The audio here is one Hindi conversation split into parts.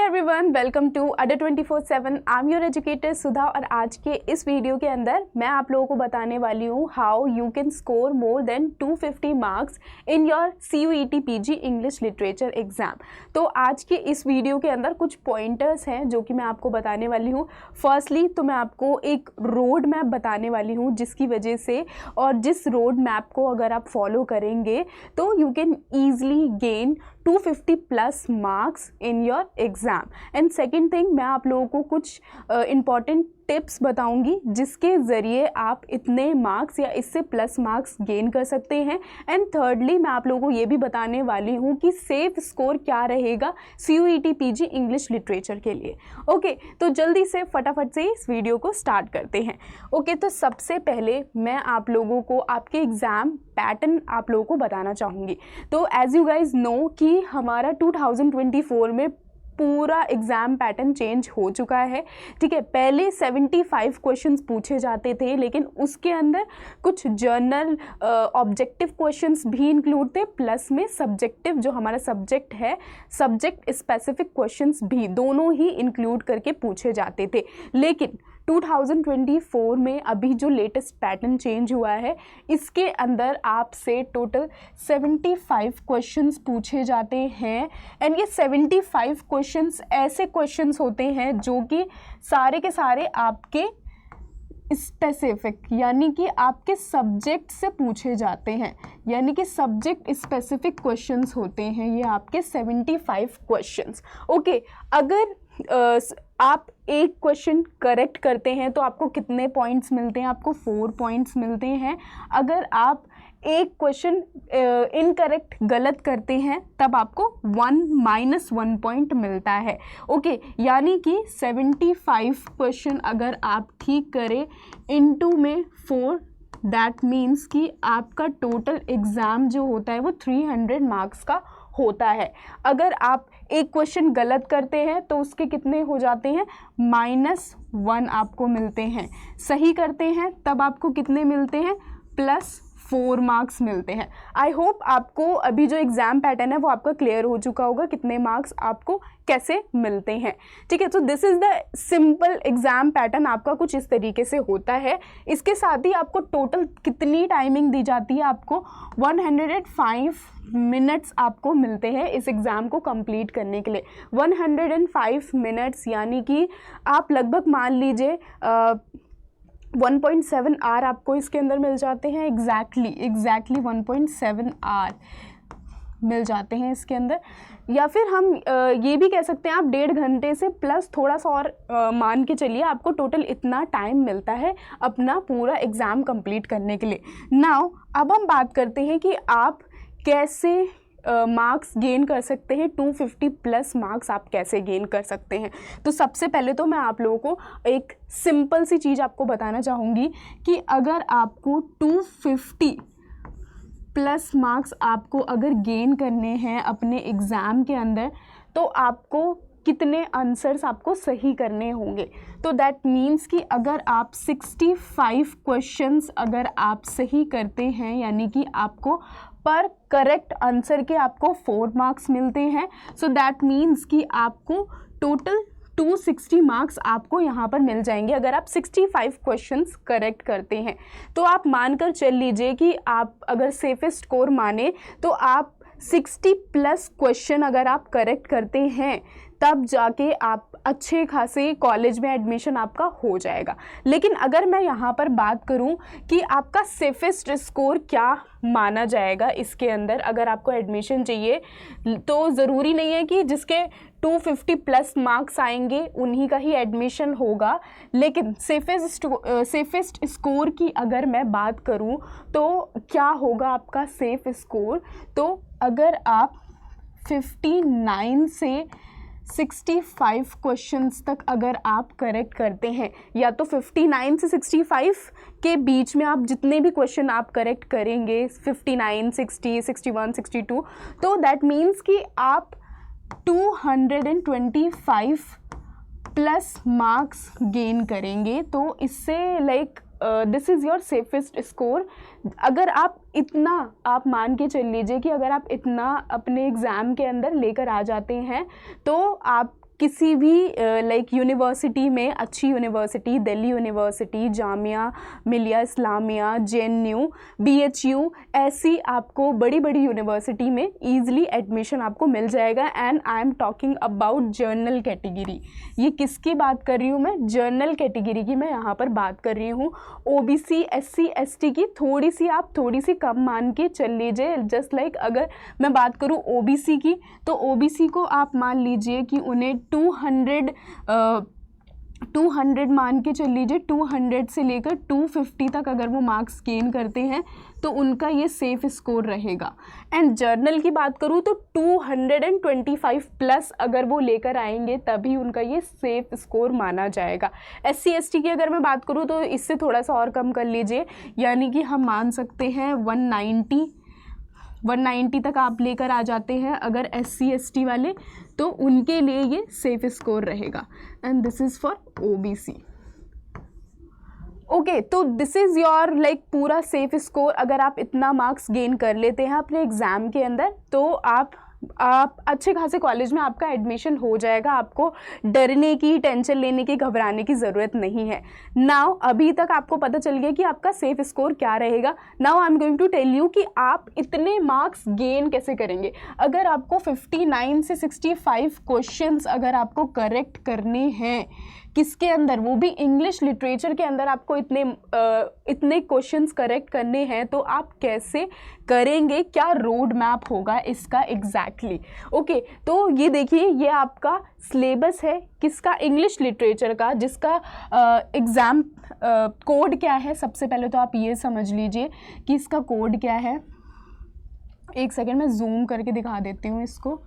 Everyone, welcome to Adda 24/7। I am your educator Sudha और आज के इस वीडियो के अंदर मैं आप लोगों को बताने वाली हूँ how you can score more than 250 marks in your CUET PG English literature exam. तो आज के इस वीडियो के अंदर कुछ पॉइंटर्स हैं जो कि मैं आपको बताने वाली हूँ। फर्स्टली तो मैं आपको एक रोड मैप बताने वाली हूँ जिसकी वजह से और जिस रोड मैप को अगर आप फॉलो करेंगे तो you can easily gain 250 plus marks in your exam. And second thing, मैं आप लोगों को कुछ इम्पॉर्टेंट टिप्स बताऊंगी जिसके ज़रिए आप इतने मार्क्स या इससे प्लस मार्क्स गेन कर सकते हैं। एंड थर्डली, मैं आप लोगों को ये भी बताने वाली हूँ कि सेफ स्कोर क्या रहेगा CUET PG इंग्लिश लिटरेचर के लिए। ओके, तो जल्दी से फटाफट से इस वीडियो को स्टार्ट करते हैं। ओके, तो सबसे पहले मैं आप लोगों को आपके एग्ज़ाम पैटर्न आप लोगों को बताना चाहूँगी। तो एज़ यू गाइज नो कि हमारा 2024 में पूरा एग्ज़ाम पैटर्न चेंज हो चुका है। ठीक है, पहले 75 क्वेश्चंस पूछे जाते थे, लेकिन उसके अंदर कुछ जर्नल ऑब्जेक्टिव क्वेश्चंस भी इंक्लूड थे, प्लस में सब्जेक्टिव जो हमारा सब्जेक्ट है, सब्जेक्ट स्पेसिफिक क्वेश्चंस भी दोनों ही इंक्लूड करके पूछे जाते थे। लेकिन 2024 में अभी जो लेटेस्ट पैटर्न चेंज हुआ है इसके अंदर आपसे टोटल 75 क्वेश्चंस पूछे जाते हैं। एंड ये 75 क्वेश्चंस ऐसे क्वेश्चंस होते हैं जो कि सारे के सारे आपके स्पेसिफिक यानी कि आपके सब्जेक्ट से पूछे जाते हैं, यानी कि सब्जेक्ट स्पेसिफिक क्वेश्चंस होते हैं ये आपके 75 क्वेश्चंस। ओके, अगर आप एक क्वेश्चन करेक्ट करते हैं तो आपको कितने पॉइंट्स मिलते हैं? आपको 4 पॉइंट्स मिलते हैं। अगर आप एक क्वेश्चन इनकरेक्ट गलत करते हैं तब आपको 1 पॉइंट मिलता है। ओके, यानी कि 75 क्वेश्चन अगर आप ठीक करें इनटू में 4, दैट मीन्स कि आपका टोटल एग्ज़ाम जो होता है वो 300 मार्क्स का होता है। अगर आप एक क्वेश्चन गलत करते हैं तो उसके कितने हो जाते हैं? -1 आपको मिलते हैं। सही करते हैं तब आपको कितने मिलते हैं? +4 मार्क्स मिलते हैं। आई होप आपको अभी जो एग्ज़ाम पैटर्न है वो आपका क्लियर हो चुका होगा, कितने मार्क्स आपको कैसे मिलते हैं। ठीक है, तो this is the simple exam pattern, आपका कुछ इस तरीके से होता है। इसके साथ ही आपको टोटल कितनी टाइमिंग दी जाती है? आपको 105 मिनट्स आपको मिलते हैं इस एग्ज़ाम को कंप्लीट करने के लिए। 105 मिनट्स यानी कि आप लगभग मान लीजिए 1.7 आवर आपको इसके अंदर मिल जाते हैं। एग्जैक्टली 1.7 आवर मिल जाते हैं इसके अंदर। या फिर हम ये भी कह सकते हैं आप 1.5 घंटे से प्लस थोड़ा सा और मान के चलिए आपको टोटल इतना टाइम मिलता है अपना पूरा एग्ज़ाम कंप्लीट करने के लिए। नाउ अब हम बात करते हैं कि आप कैसे मार्क्स गेन कर सकते हैं, 250 प्लस मार्क्स आप कैसे गेन कर सकते हैं। तो सबसे पहले तो मैं आप लोगों को एक सिंपल सी चीज़ आपको बताना चाहूँगी कि अगर आपको 250 प्लस मार्क्स आपको अगर गेन करने हैं अपने एग्ज़ाम के अंदर तो आपको कितने आंसर्स आपको सही करने होंगे। तो दैट मीन्स कि अगर आप 65 क्वेश्चंस अगर आप सही करते हैं यानी कि आपको पर करेक्ट आंसर के आपको 4 मार्क्स मिलते हैं। सो दैट मीन्स कि आपको टोटल 260 मार्क्स आपको यहाँ पर मिल जाएंगे अगर आप 65 क्वेश्चंस करेक्ट करते हैं। तो आप मानकर चल लीजिए कि आप अगर सेफेस्ट स्कोर माने तो आप 60 प्लस क्वेश्चन अगर आप करेक्ट करते हैं तब जाके आप अच्छे खासे कॉलेज में एडमिशन आपका हो जाएगा। लेकिन अगर मैं यहाँ पर बात करूँ कि आपका सेफेस्ट स्कोर क्या माना जाएगा इसके अंदर, अगर आपको एडमिशन चाहिए तो ज़रूरी नहीं है कि जिसके 250 प्लस मार्क्स आएंगे उन्हीं का ही एडमिशन होगा। लेकिन सेफेस्ट स्कोर की अगर मैं बात करूँ तो क्या होगा आपका सेफ स्कोर? तो अगर आप 59 से 65 क्वेश्चंस तक अगर आप करेक्ट करते हैं, या तो 59 से 65 के बीच में आप जितने भी क्वेश्चन आप करेक्ट करेंगे 59, 60, 61, 62, तो दैट मीन्स कि आप 225 प्लस मार्क्स गेन करेंगे। तो इससे like this is your safest score. अगर आप इतना आप मान के चल लीजिए कि अगर आप इतना अपने एग्ज़ाम के अंदर लेकर आ जाते हैं तो आप किसी भी लाइक यूनिवर्सिटी में, अच्छी university, Delhi university, Jamia Millia Islamia, JNU, BHU, ऐसी आपको बड़ी बड़ी यूनिवर्सिटी में ईजिली एडमिशन आपको मिल जाएगा। And I am talking about general category. ये किसकी बात कर रही हूँ मैं? जर्नल कैटेगरी की मैं यहाँ पर बात कर रही हूँ। OBC SC ST की थोड़ी सी कम मान के चल लीजिए। जस्ट लाइक अगर मैं बात करूँ OBC की, तो OBC को आप मान लीजिए कि उन्हें 200 मान के चल लीजिए, 200 से लेकर 250 तक अगर वो मार्क्स गेन करते हैं तो उनका ये सेफ स्कोर रहेगा। एंड जर्नल की बात करूँ तो 225 प्लस अगर वो लेकर आएंगे तभी उनका ये सेफ स्कोर माना जाएगा। SC ST की अगर मैं बात करूँ तो इससे थोड़ा सा और कम कर लीजिए, यानी कि हम मान सकते हैं 190 तक आप लेकर आ जाते हैं अगर SC ST वाले, तो उनके लिए ये सेफ स्कोर रहेगा। And this is for OBC। Okay, तो दिस इज़ योर लाइक पूरा सेफ स्कोर। अगर आप इतना मार्क्स गेन कर लेते हैं अपने एग्ज़ाम के अंदर तो आप अच्छे खासे कॉलेज में आपका एडमिशन हो जाएगा। आपको डरने की, टेंशन लेने की, घबराने की ज़रूरत नहीं है। नाउ अभी तक आपको पता चल गया कि आपका सेफ स्कोर क्या रहेगा। Now I am going to tell you कि आप इतने मार्क्स गेन कैसे करेंगे। अगर आपको 59 से 65 क्वेश्चंस अगर आपको करेक्ट करने हैं, किसके अंदर, वो भी इंग्लिश लिटरेचर के अंदर आपको इतने क्वेश्चंस करेक्ट करने हैं, तो आप कैसे करेंगे, क्या रोड मैप होगा इसका एग्जैक्टली। ओके, तो ये देखिए, ये आपका सिलेबस है किसका, इंग्लिश लिटरेचर का, जिसका एग्ज़ाम कोड क्या है। सबसे पहले तो आप ये समझ लीजिए कि इसका कोड क्या है। एक सेकेंड मैं जूम करके दिखा देती हूँ इसको।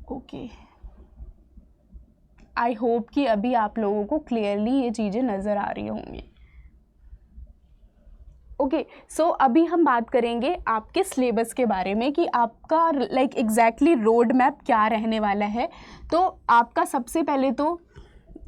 ओके, आई होप कि अभी आप लोगों को क्लियरली ये चीज़ें नज़र आ रही होंगी। ओके, सो अभी हम बात करेंगे आपके सिलेबस के बारे में कि आपका लाइक एग्जैक्टली रोड मैप क्या रहने वाला है। तो आपका सबसे पहले तो,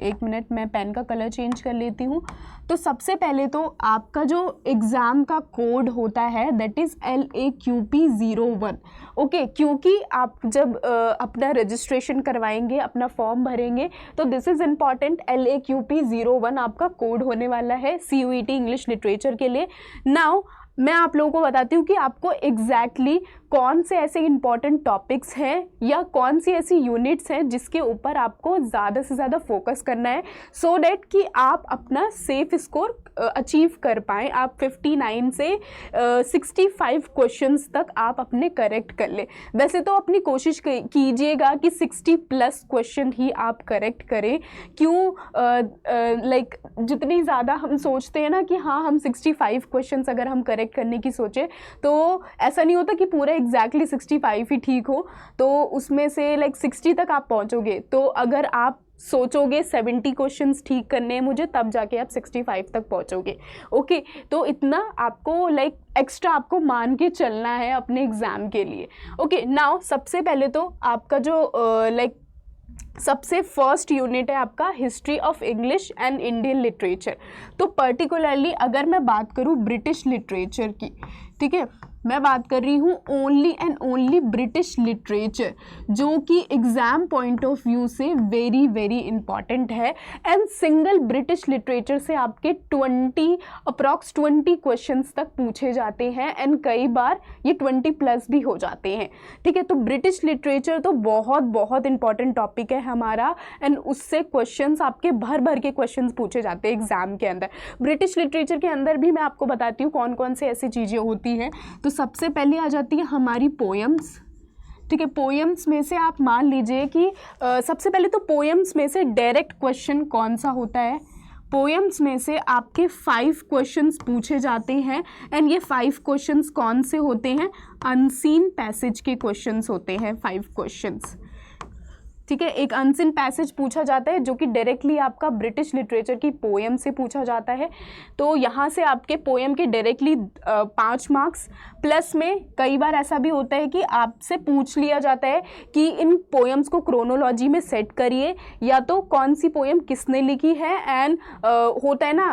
एक मिनट मैं पेन का कलर चेंज कर लेती हूँ। तो सबसे पहले तो आपका जो एग्ज़ाम का कोड होता है दैट इज़ LAQP01। ओके, क्योंकि आप जब अपना रजिस्ट्रेशन करवाएंगे, अपना फॉर्म भरेंगे, तो दिस इज़ इम्पॉर्टेंट। LAQP01 आपका कोड होने वाला है CUET इंग्लिश लिटरेचर के लिए। नाउ मैं आप लोगों को बताती हूँ कि आपको एग्जैक्टली कौन से ऐसे इंपॉर्टेंट टॉपिक्स हैं या कौन सी ऐसी यूनिट्स हैं जिसके ऊपर आपको ज़्यादा से ज़्यादा फोकस करना है, सो डैट कि आप अपना सेफ स्कोर अचीव कर पाएँ। आप 59 से 65 क्वेश्चंस तक आप अपने करेक्ट कर ले। वैसे तो अपनी कोशिश कीजिएगा कि 60 प्लस क्वेश्चन ही आप करेक्ट करें। क्यों, लाइक जितनी ज़्यादा हम सोचते हैं ना कि हाँ हम 65 क्वेश्चंस अगर हम करेक्ट करने की सोचे, तो ऐसा नहीं होता कि पूरा एग्जैक्टली 65 ही ठीक हो। तो उसमें से लाइक 60 तक आप पहुंचोगे। तो अगर आप सोचोगे 70 क्वेश्चंस ठीक करने हैं मुझे, तब जाके आप 65 तक पहुंचोगे। ओके, तो इतना आपको लाइक एक्स्ट्रा आपको मान के चलना है अपने एग्ज़ाम के लिए। ओके, नाउ सबसे पहले तो आपका जो लाइक सबसे फर्स्ट यूनिट है आपका history of English and Indian literature. तो पर्टिकुलरली अगर मैं बात करूँ ब्रिटिश लिटरेचर की, ठीक है, मैं बात कर रही हूँ only and only British literature, जो कि एग्ज़ाम पॉइंट ऑफ व्यू से वेरी वेरी इंपॉर्टेंट है। एंड सिंगल ब्रिटिश लिटरेचर से आपके 20 क्वेश्चंस तक पूछे जाते हैं एंड कई बार ये 20 प्लस भी हो जाते हैं। ठीक है, तो ब्रिटिश लिटरेचर तो बहुत बहुत इंपॉर्टेंट टॉपिक है हमारा, एंड उससे क्वेश्चंस आपके भर भर के क्वेश्चंस पूछे जाते हैं एग्ज़ाम के अंदर। ब्रिटिश लिटरेचर के अंदर भी मैं आपको बताती हूँ कौन कौन से ऐसी चीज़ें होती हैं। तो सबसे पहले आ जाती है हमारी पोएम्स। ठीक है, पोएम्स में से आप मान लीजिए कि सबसे पहले तो पोएम्स में से डायरेक्ट क्वेश्चन कौन सा होता है। पोएम्स में से आपके 5 क्वेश्चंस पूछे जाते हैं एंड ये 5 क्वेश्चंस कौन से होते हैं, अनसीन पैसेज के क्वेश्चंस होते हैं 5 क्वेश्चंस। ठीक है, एक अनसीन पैसेज पूछा जाता है जो कि डायरेक्टली आपका ब्रिटिश लिटरेचर की पोएम से पूछा जाता है। तो यहाँ से आपके पोएम के डायरेक्टली 5 मार्क्स, प्लस में कई बार ऐसा भी होता है कि आपसे पूछ लिया जाता है कि इन पोएम्स को क्रोनोलॉजी में सेट करिए, या तो कौन सी पोएम किसने लिखी है, एंड होता है ना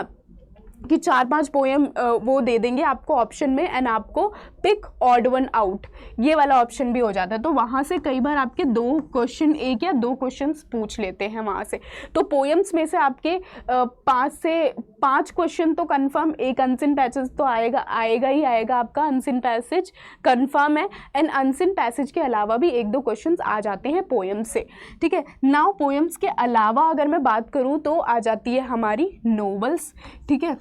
कि 4-5 पोएम वो दे देंगे आपको ऑप्शन में, एंड आपको पिक ऑड वन आउट, ये वाला ऑप्शन भी हो जाता है। तो वहाँ से कई बार आपके 2 क्वेश्चन, 1 या 2 क्वेश्चंस पूछ लेते हैं वहाँ से। तो पोएम्स में से आपके 5 से 5 क्वेश्चन तो कंफर्म, एक अनसिन पैसेज तो आएगा ही आएगा, आपका अनसिन पैसेज कंफर्म है, एंड अनसिन पैसेज के अलावा भी 1-2 क्वेश्चंस आ जाते हैं पोएम्स से, ठीक है। नाउ पोएम्स के अलावा अगर मैं बात करूँ तो आ जाती है हमारी नोवेल्स, ठीक है।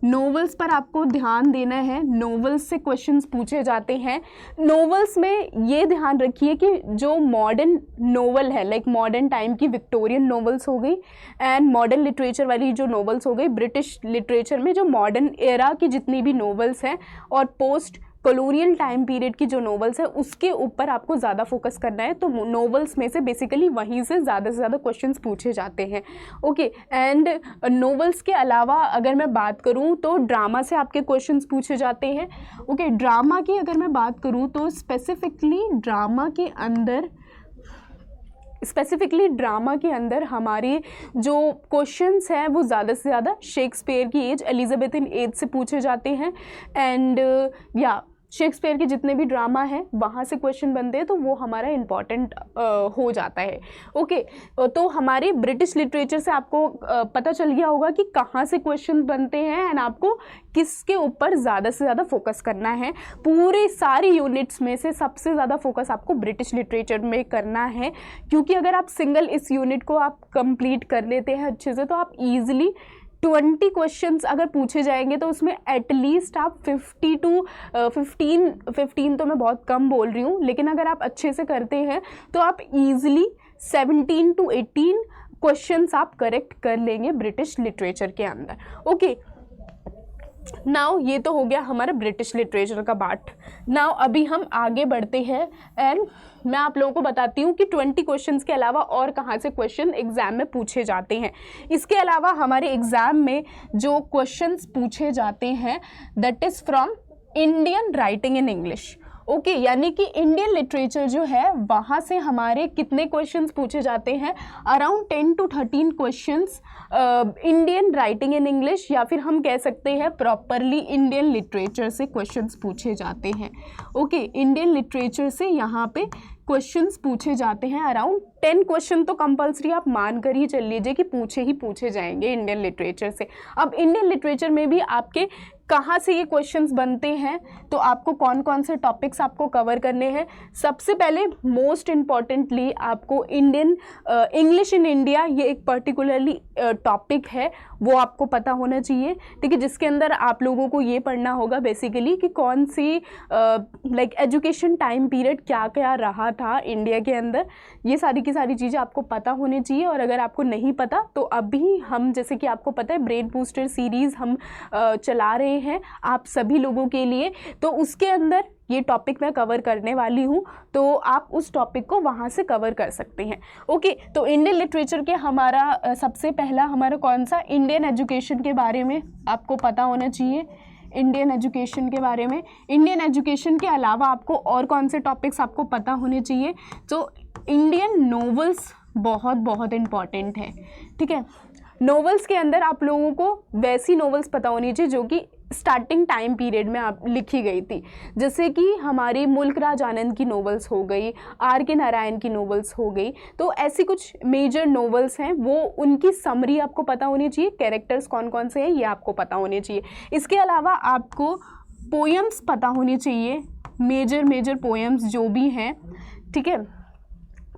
नोवेल्स पर आपको ध्यान देना है, नोवेल्स से क्वेश्चंस पूछे जाते हैं। नोवेल्स में ये ध्यान रखिए कि जो मॉडर्न नोवेल है, लाइक मॉडर्न टाइम की विक्टोरियन नोवेल्स हो गई एंड मॉडर्न लिटरेचर वाली जो नोवेल्स हो गई, ब्रिटिश लिटरेचर में जो मॉडर्न एरा की जितनी भी नोवेल्स हैं और पोस्ट कॉलोनियल टाइम पीरियड की जो नोवेल्स है उसके ऊपर आपको ज़्यादा फोकस करना है। तो नोवेल्स में से बेसिकली वहीं से ज़्यादा क्वेश्चंस पूछे जाते हैं, ओके। एंड नोवेल्स के अलावा अगर मैं बात करूं तो ड्रामा से आपके क्वेश्चंस पूछे जाते हैं, ओके। ड्रामा की अगर मैं बात करूं तो स्पेसिफिकली ड्रामा के अंदर हमारे जो क्वेश्चंस हैं वो ज़्यादा से ज़्यादा शेक्सपियर की एज, एलिजाबेथन एज से पूछे जाते हैं। एंड शेक्सपियर के जितने भी ड्रामा हैं वहाँ से क्वेश्चन बनते हैं, तो वो हमारा इम्पॉर्टेंट हो जाता है, ओके। तो हमारे ब्रिटिश लिटरेचर से आपको पता चल गया होगा कि कहाँ से क्वेश्चन बनते हैं एंड आपको किसके ऊपर ज़्यादा से ज़्यादा फोकस करना है। पूरे सारी यूनिट्स में से सबसे ज़्यादा फोकस आपको ब्रिटिश लिटरेचर में करना है, क्योंकि अगर आप सिंगल इस यूनिट को आप कंप्लीट कर लेते हैं अच्छे से तो आप ईजिली 20 क्वेश्चंस अगर पूछे जाएंगे तो उसमें एटलीस्ट आप 50 to 15 तो मैं बहुत कम बोल रही हूँ, लेकिन अगर आप अच्छे से करते हैं तो आप इजीली 17 to 18 क्वेश्चंस आप करेक्ट कर लेंगे ब्रिटिश लिटरेचर के अंदर, ओके। नाउ ये तो हो गया हमारा ब्रिटिश लिटरेचर का पार्ट। नाउ अभी हम आगे बढ़ते हैं एंड मैं आप लोगों को बताती हूँ कि 20 क्वेश्चंस के अलावा और कहाँ से क्वेश्चन एग्जाम में पूछे जाते हैं। इसके अलावा हमारे एग्जाम में जो क्वेश्चंस पूछे जाते हैं that is from Indian writing in English, okay. यानी कि इंडियन लिटरेचर जो है वहाँ से हमारे कितने क्वेश्चंस पूछे जाते हैं, around 10 to 13 questions Indian writing in English, या फिर हम कह सकते हैं प्रॉपरली इंडियन लिटरेचर से क्वेश्चंस पूछे जाते हैं, ओके। इंडियन लिटरेचर से यहाँ पे क्वेश्चंस पूछे जाते हैं, अराउंड 10 क्वेश्चन तो कंपलसरी आप मान कर ही चल लीजिए कि ही पूछे जाएंगे इंडियन लिटरेचर से। अब इंडियन लिटरेचर में भी आपके कहाँ से ये क्वेश्चंस बनते हैं, तो आपको कौन कौन से टॉपिक्स आपको कवर करने हैं। सबसे पहले मोस्ट इम्पॉर्टेंटली आपको इंग्लिश इन इंडिया, ये एक पर्टिकुलरली टॉपिक है, वो आपको पता होना चाहिए, ठीक है। जिसके अंदर आप लोगों को ये पढ़ना होगा बेसिकली कि कौन सी लाइक एजुकेशन टाइम पीरियड क्या क्या रहा था इंडिया के अंदर, ये सारी की सारी चीज़ें आपको पता होनी चाहिए। और अगर आपको नहीं पता तो अभी हम, जैसे कि आपको पता है, ब्रेन बूस्टर सीरीज़ हम चला रहे हैं आप सभी लोगों के लिए, तो उसके अंदर ये टॉपिक मैं कवर करने वाली हूँ, तो आप उस टॉपिक को वहाँ से कवर कर सकते हैं, ओके। तो इंडियन लिटरेचर के हमारा सबसे पहला हमारा कौन सा, इंडियन एजुकेशन के बारे में आपको पता होना चाहिए। इंडियन एजुकेशन के बारे में, इंडियन एजुकेशन के अलावा आपको और कौन से टॉपिक्स आपको पता होने चाहिए, तो इंडियन नोवेल्स बहुत बहुत इम्पॉर्टेंट है, ठीक है। नोवेल्स के अंदर आप लोगों को वैसी नोवेल्स पता होनी चाहिए जो कि स्टार्टिंग टाइम पीरियड में आप लिखी गई थी, जैसे कि हमारी मुल्क राज आनंद की नोवेल्स हो गई, R.K. नारायण की नोवेल्स हो गई। तो ऐसी कुछ मेजर नोवेल्स हैं, वो उनकी समरी आपको पता होनी चाहिए, कैरेक्टर्स कौन कौन से हैं ये आपको पता होने चाहिए। इसके अलावा आपको पोएम्स पता होनी चाहिए, मेजर पोएम्स जो भी हैं, ठीक है।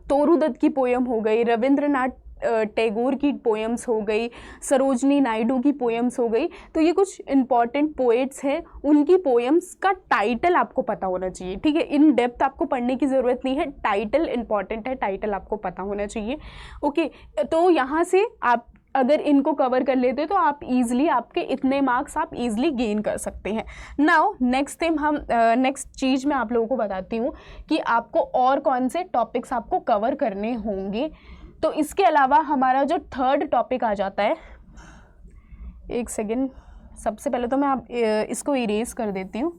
तोरू दत्त की पोएम हो गई, रविंद्रनाथ टैगोर की पोएम्स हो गई, सरोजनी नायडू की पोएम्स हो गई। तो ये कुछ इम्पॉर्टेंट पोएट्स हैं, उनकी पोएम्स का टाइटल आपको पता होना चाहिए, ठीक है। इन डेप्थ आपको पढ़ने की ज़रूरत नहीं है, टाइटल इम्पॉर्टेंट है, टाइटल आपको पता होना चाहिए, ओके। तो यहाँ से आप अगर इनको कवर कर लेते तो आप इजीली, आपके इतने मार्क्स आप इजीली गेन कर सकते हैं। नाउ नेक्स्ट चीज़ मैं आप लोगों को बताती हूँ कि आपको और कौन से टॉपिक्स आपको कवर करने होंगे। तो इसके अलावा हमारा जो थर्ड टॉपिक आ जाता है, एक सेकेंड, सबसे पहले तो मैं इसको इरेज कर देती हूँ।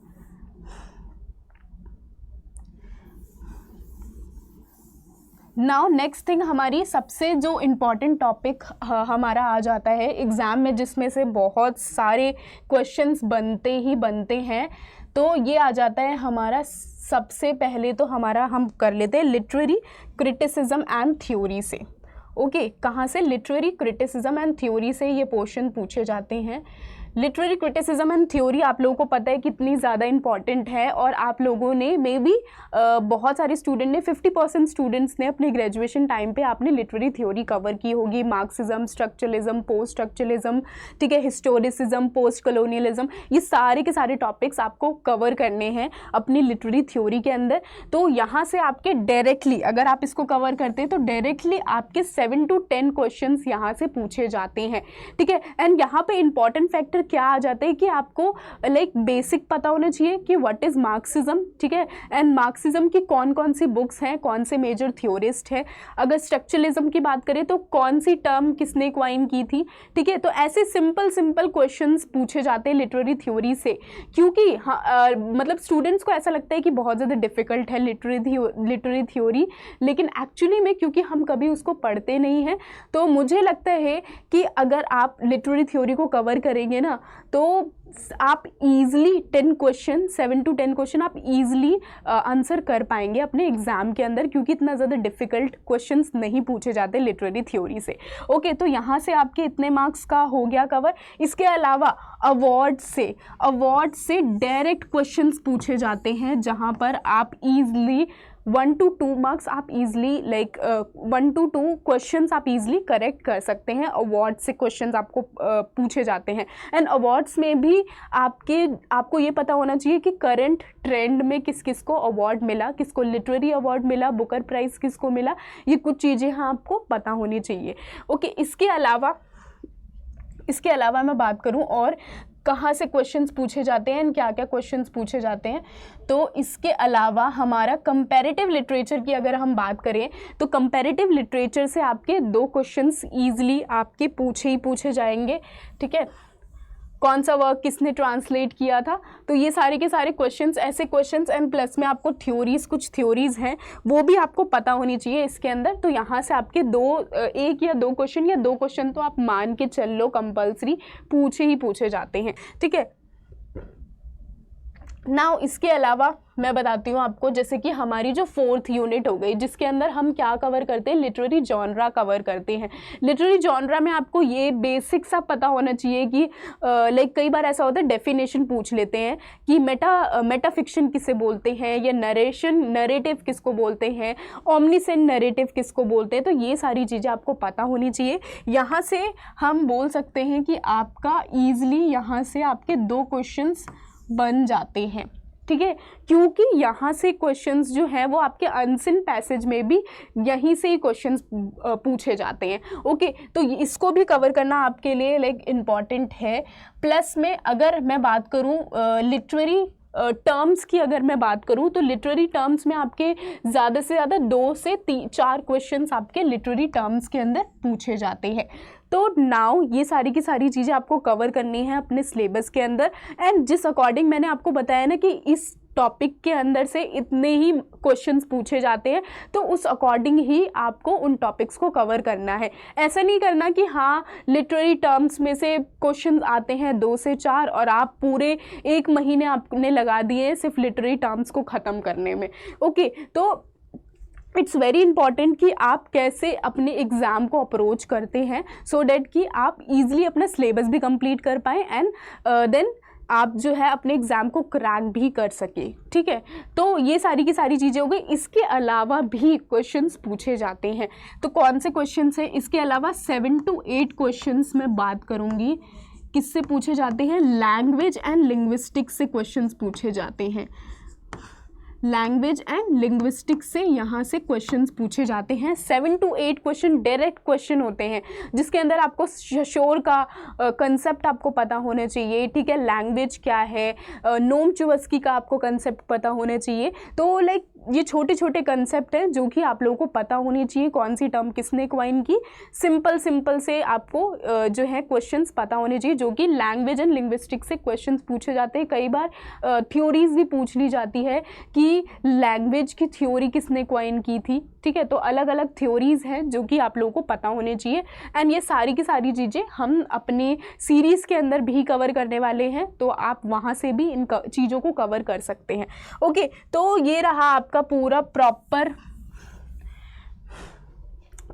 नाउ नेक्स्ट थिंग, हमारी सबसे जो इम्पॉर्टेंट टॉपिक हमारा आ जाता है एग्ज़ाम में, जिसमें से बहुत सारे क्वेश्चंस बनते हैं, तो ये आ जाता है हमारा सबसे पहले तो हमारा हम कर लेते हैं लिटरेरी क्रिटिसिज्म एंड थ्योरी से। ओके, कहाँ से? लिटरेरी क्रिटिसिज्म एंड थ्योरी से ये पोर्शन पूछे जाते हैं। लिटरेरी क्रिटिसिज्म एंड थ्योरी आप लोगों को पता है कितनी ज़्यादा इंपॉर्टेंट है, और आप लोगों ने मे बी बहुत सारे स्टूडेंट ने 50% स्टूडेंट्स ने अपने ग्रेजुएशन टाइम पे आपने लिटरेरी थ्योरी कवर की होगी। मार्क्सिज्म, स्ट्रक्चरलिज्म, पोस्ट स्ट्रक्चरलिज्म, ठीक है, हिस्टोरिसिज्म, पोस्ट कॉलोनियलिज्म, ये सारे के सारे टॉपिक्स आपको कवर करने हैं अपनी लिटरेरी थ्योरी के अंदर। तो यहाँ से आपके डायरेक्टली अगर आप इसको कवर करते हैं तो डायरेक्टली आपके 7 to 10 क्वेश्चन यहाँ से पूछे जाते हैं, ठीक है। एंड यहाँ पे इंपॉर्टेंट फैक्टर क्या आ जाता है कि आपको लाइक बेसिक पता होना चाहिए कि व्हाट इज मार्क्सिज्म, ठीक है, एंड मार्क्सिज्म की कौन कौन सी बुक्स हैं, कौन से मेजर थ्योरिस्ट है। अगर स्ट्रक्चरलिज्म की बात करें तो कौन सी टर्म किसने क्वाइन की थी, ठीक है। तो ऐसे सिंपल क्वेश्चंस पूछे जाते हैं लिटरेरी थ्योरी से, क्योंकि मतलब स्टूडेंट्स को ऐसा लगता है कि बहुत ज़्यादा डिफिकल्ट है लिटरेरी थ्योरी, लेकिन एक्चुअली में क्योंकि हम कभी उसको पढ़ते नहीं हैं, तो मुझे लगता है कि अगर आप लिटरेरी थ्योरी को कवर करेंगे ना तो आप इजीली 10 क्वेश्चन, 7 to 10 क्वेश्चन आप इजीली आंसर कर पाएंगे अपने एग्जाम के अंदर, क्योंकि इतना ज़्यादा डिफिकल्ट क्वेश्चंस नहीं पूछे जाते लिटरेरी थ्योरी से। ओके, तो यहाँ से आपके इतने मार्क्स का हो गया कवर। इसके अलावा अवार्ड से डायरेक्ट क्वेश्चंस पूछे जाते हैं, जहाँ पर आप इजीली 1 to 2 मार्क्स आप इजीली 1 to 2 क्वेश्चंस आप इजीली करेक्ट कर सकते हैं। अवार्ड से क्वेश्चंस आपको पूछे जाते हैं। एंड अवार्ड्स में भी आपको ये पता होना चाहिए कि करंट ट्रेंड में किस किस को अवार्ड मिला, किसको लिटरेरी अवार्ड मिला, बुकर प्राइज़ किसको मिला, ये कुछ चीज़ें हाँ आपको पता होनी चाहिए। ओके, इसके अलावा मैं बात करूँ और कहाँ से क्वेश्चंस पूछे जाते हैं एंड क्या क्या क्वेश्चंस पूछे जाते हैं, तो इसके अलावा हमारा कंपैरेटिव लिटरेचर की अगर हम बात करें तो कंपैरेटिव लिटरेचर से आपके 2 क्वेश्चंस ईजिली आपके पूछे जाएंगे, ठीक है। कौन सा वर्क किसने ट्रांसलेट किया था, तो ये सारे के सारे क्वेश्चंस, ऐसे क्वेश्चंस, एंड प्लस में आपको कुछ थ्योरीज हैं वो भी आपको पता होनी चाहिए इसके अंदर। तो यहाँ से आपके 1 या 2 क्वेश्चन या 2 क्वेश्चन तो आप मान के चल लो कंपल्सरी पूछे जाते हैं, ठीक है। नाउ इसके अलावा मैं बताती हूँ आपको, जैसे कि हमारी जो 4th यूनिट हो गई, जिसके अंदर हम क्या कवर करते हैं, लिटरेरी जॉनरा कवर करते हैं। लिटरेरी जॉनरा में आपको ये बेसिक सा पता होना चाहिए कि कई बार ऐसा होता है डेफिनेशन पूछ लेते हैं कि मेटा फिक्शन किसे बोलते हैं, या नरेटिव किसको बोलते हैं, ओमनीसेंट नरेटिव किसको बोलते हैं, तो ये सारी चीज़ें आपको पता होनी चाहिए। यहाँ से हम बोल सकते हैं कि आपका ईजिली यहाँ से आपके 2 क्वेश्चंस बन जाते हैं, ठीक है, क्योंकि यहाँ से क्वेश्चंस जो हैं वो आपके अनसिन पैसेज में भी यहीं से ही क्वेश्चंस पूछे जाते हैं। ओके, तो इसको भी कवर करना आपके लिए इम्पॉर्टेंट है। प्लस में अगर मैं बात करूँ लिटरेरी टर्म्स की, अगर मैं बात करूँ तो लिटरेरी टर्म्स में आपके ज़्यादा से ज़्यादा 2 से 4 क्वेश्चंस आपके लिटरेरी टर्म्स के अंदर पूछे जाते हैं। तो नाउ ये सारी की सारी चीज़ें आपको कवर करनी है अपने सिलेबस के अंदर, एंड जिस अकॉर्डिंग मैंने आपको बताया ना कि इस टॉपिक के अंदर से इतने ही क्वेश्चंस पूछे जाते हैं, तो उस अकॉर्डिंग ही आपको उन टॉपिक्स को कवर करना है। ऐसा नहीं करना कि हाँ लिटरेरी टर्म्स में से क्वेश्चंस आते हैं 2 से 4 और आप पूरे 1 महीने आपने लगा दिए सिर्फ लिटरेरी टर्म्स को ख़त्म करने में। ओके, तो इट्स वेरी इंपॉर्टेंट कि आप कैसे अपने एग्ज़ाम को अप्रोच करते हैं, सो डैट कि आप इजीली अपना सिलेबस भी कंप्लीट कर पाएँ एंड देन आप जो है अपने एग्ज़ाम को क्रैक भी कर सके, ठीक है। तो ये सारी की सारी चीज़ें हो गई। इसके अलावा भी क्वेश्चंस पूछे जाते हैं, तो कौन से क्वेश्चंस हैं? इसके अलावा 7 to 8 क्वेश्चंस मैं बात करूँगी किससे पूछे जाते हैं, लैंग्वेज एंड लिंग्विस्टिक्स से क्वेश्चंस पूछे जाते हैं। लैंग्वेज एंड लिंग्विस्टिक्स से यहाँ से क्वेश्चंस पूछे जाते हैं। 7 to 8 क्वेश्चन डायरेक्ट क्वेश्चन होते हैं, जिसके अंदर आपको शोर का कंसेप्ट आपको पता होना चाहिए, ठीक है। लैंग्वेज क्या है, नोम चुवस्की का आपको कंसेप्ट पता होना चाहिए। तो ये छोटे छोटे कंसेप्ट हैं जो कि आप लोगों को पता होनी चाहिए, कौन सी टर्म किसने क्वाइन की। सिंपल से आपको जो है क्वेश्चंस पता होने चाहिए, जो कि लैंग्वेज एंड लिंग्विस्टिक्स से क्वेश्चंस पूछे जाते हैं। कई बार थ्योरीज भी पूछ ली जाती है कि लैंग्वेज की थ्योरी किसने क्वाइन की थी, ठीक है। तो अलग अलग थ्योरीज हैं जो कि आप लोगों को पता होने चाहिए, एंड ये सारी की सारी चीज़ें हम अपने सीरीज़ के अंदर भी कवर करने वाले हैं, तो आप वहाँ से भी इन चीज़ों को कवर कर सकते हैं। ओके, तो ये रहा आपका पूरा प्रॉपर,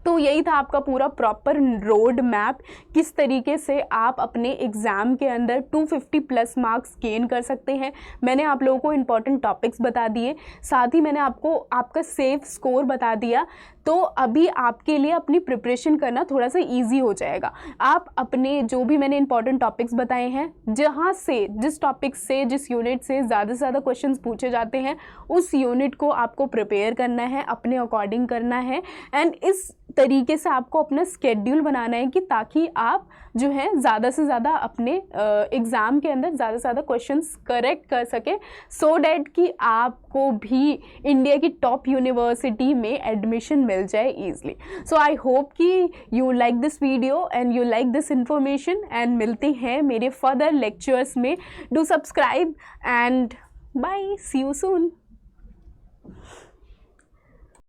तो यही था आपका पूरा प्रॉपर रोड मैप, किस तरीके से आप अपने एग्ज़ाम के अंदर 250 प्लस मार्क्स गेन कर सकते हैं। मैंने आप लोगों को इंपॉर्टेंट टॉपिक्स बता दिए, साथ ही मैंने आपको आपका सेफ स्कोर बता दिया। तो अभी आपके लिए अपनी प्रिपरेशन करना थोड़ा सा इजी हो जाएगा। आप अपने जो भी मैंने इंपॉर्टेंट टॉपिक्स बताए हैं, जहाँ से जिस टॉपिक से जिस यूनिट से ज़्यादा से ज़्यादा क्वेश्चंस पूछे जाते हैं, उस यूनिट को आपको प्रिपेयर करना है, अपने अकॉर्डिंग करना है, एंड इस तरीके से आपको अपना स्केड्यूल बनाना है कि ताकि आप जो है ज़्यादा से ज़्यादा अपने एग्ज़ाम के अंदर ज़्यादा से ज़्यादा क्वेश्चंस करेक्ट कर सके, सो डैट कि आपको भी इंडिया की टॉप यूनिवर्सिटी में एडमिशन मिल जाए ईजिली। सो आई होप कि you like this video and you like this information, and मिलते हैं मेरे फर्दर लेक्चर्स में। Do subscribe and bye, see you soon.